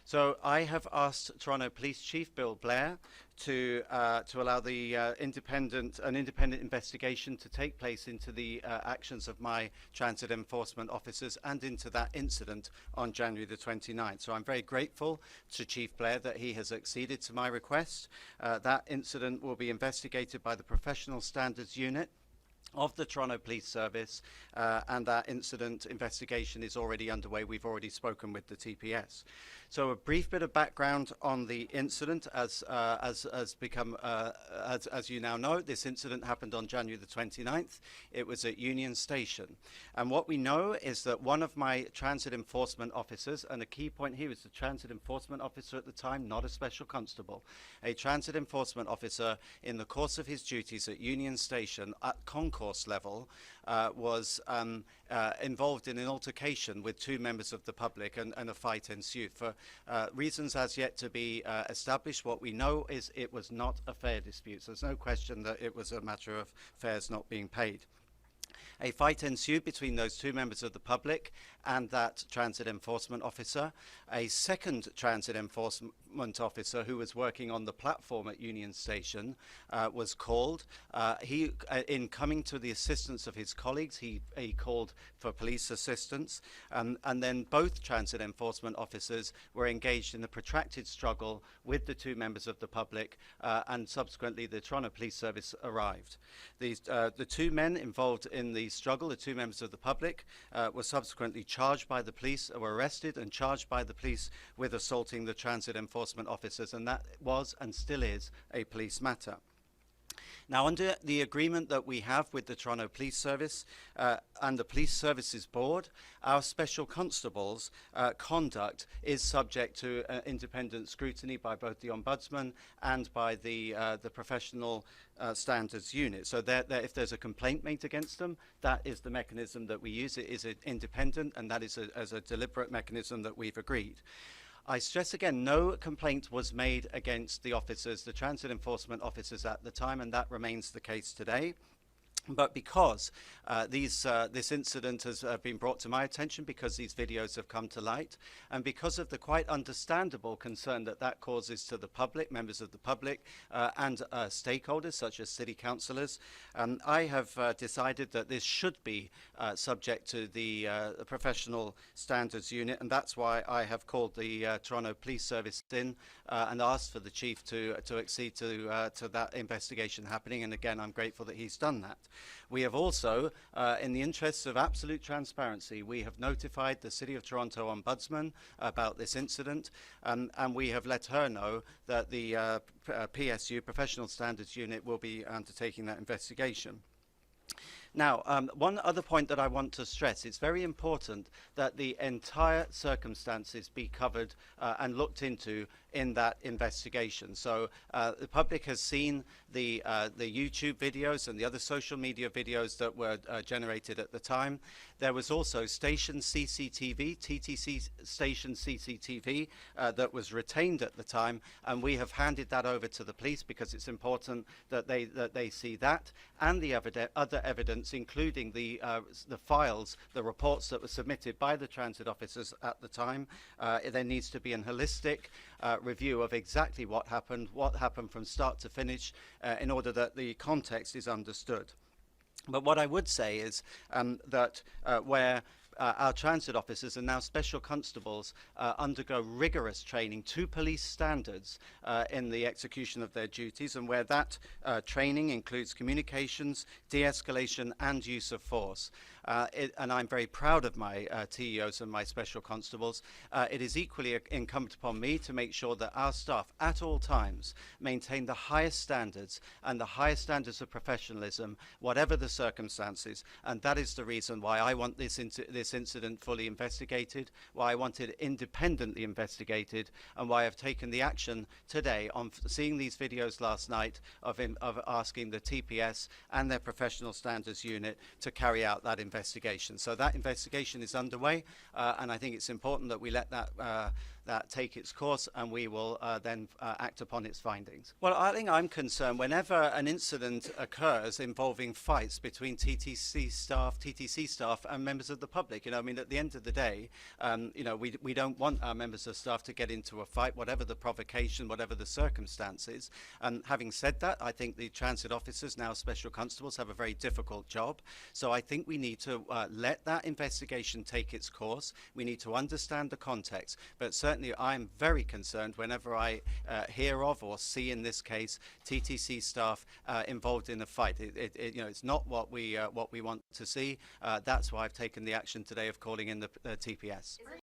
So I have asked Toronto Police Chief Bill Blair to allow the independent investigation to take place into the actions of my transit enforcement officers and into that incident on January the 29th. So I'm very grateful to Chief Blair that he has acceded to my request. That incident will be investigated by the Professional Standards Unit of the Toronto Police Service, and that incident investigation is already underway. We've already spoken with the TPS. So a brief bit of background on the incident, as you now know, this incident happened on January the 29th. It was at Union Station. And what we know is that one of my transit enforcement officers, and a key point here is the transit enforcement officer at the time, not a special constable, a transit enforcement officer in the course of his duties at Union Station at concourse level was involved in an altercation with two members of the public, and a fight ensued. For reasons as yet to be established, what we know is it was not a fare dispute. So there's no question that it was a matter of fares not being paid. A fight ensued between those two members of the public and that transit enforcement officer. A second transit enforcement officer who was working on the platform at Union Station was called. In coming to the assistance of his colleagues, he called for police assistance, and then both transit enforcement officers were engaged in a protracted struggle with the two members of the public, and subsequently the Toronto Police Service arrived. The two men involved in the struggle, the two members of the public, were subsequently charged by the police, were arrested and charged by the police with assaulting the transit enforcement officers, and that was and still is a police matter. Now, under the agreement that we have with the Toronto Police Service and the Police Services Board, our special constables' conduct is subject to independent scrutiny by both the Ombudsman and by the Professional Standards Unit. So if there's a complaint made against them, that is the mechanism that we use. It is independent, and that is a deliberate mechanism that we've agreed. I stress again, no complaint was made against the officers, the transit enforcement officers at the time, and that remains the case today. But because this incident has been brought to my attention, because these videos have come to light, and because of the quite understandable concern that causes to the public, members of the public, and stakeholders such as city councillors, I have decided that this should be subject to the Professional Standards Unit, and that's why I have called the Toronto Police Service in and asked for the Chief to accede to that investigation happening, and again, I'm grateful that he's done that. We have also, in the interests of absolute transparency, we have notified the City of Toronto Ombudsman about this incident, and we have let her know that the PSU, Professional Standards Unit, will be undertaking that investigation. Now, one other point that I want to stress, it's very important that the entire circumstances be covered and looked into in that investigation. So the public has seen the YouTube videos and the other social media videos that were generated at the time. There was also station CCTV, TTC station CCTV, that was retained at the time, and we have handed that over to the police because it's important that they see that and the other evidence, including the files, the reports that were submitted by the transit officers at the time. There needs to be a holistic review of exactly what happened from start to finish, in order that the context is understood. But what I would say is that where our transit officers and now special constables undergo rigorous training to police standards in the execution of their duties, and where that training includes communications, de-escalation and use of force. And I'm very proud of my TEOs and my special constables. It is equally incumbent upon me to make sure that our staff at all times maintain the highest standards and the highest standards of professionalism, whatever the circumstances. And that is the reason why I want this incident fully investigated, why I want it independently investigated, and why I've taken the action today on seeing these videos last night of asking the TPS and their Professional Standards Unit to carry out that investigation. So that investigation is underway, and I think it's important that we let that take its course, and we will then act upon its findings. Well, I think I'm concerned whenever an incident occurs involving fights between TTC staff and members of the public. I mean, at the end of the day, we don't want our members of staff to get into a fight, whatever the provocation, whatever the circumstances. And having said that, I think the transit officers, now special constables, have a very difficult job. So I think we need to let that investigation take its course. We need to understand the context. But certainly I'm very concerned whenever I hear of or see, in this case, TTC staff involved in a fight. It's not what we want to see. That's why I've taken the action today of calling in the TPS.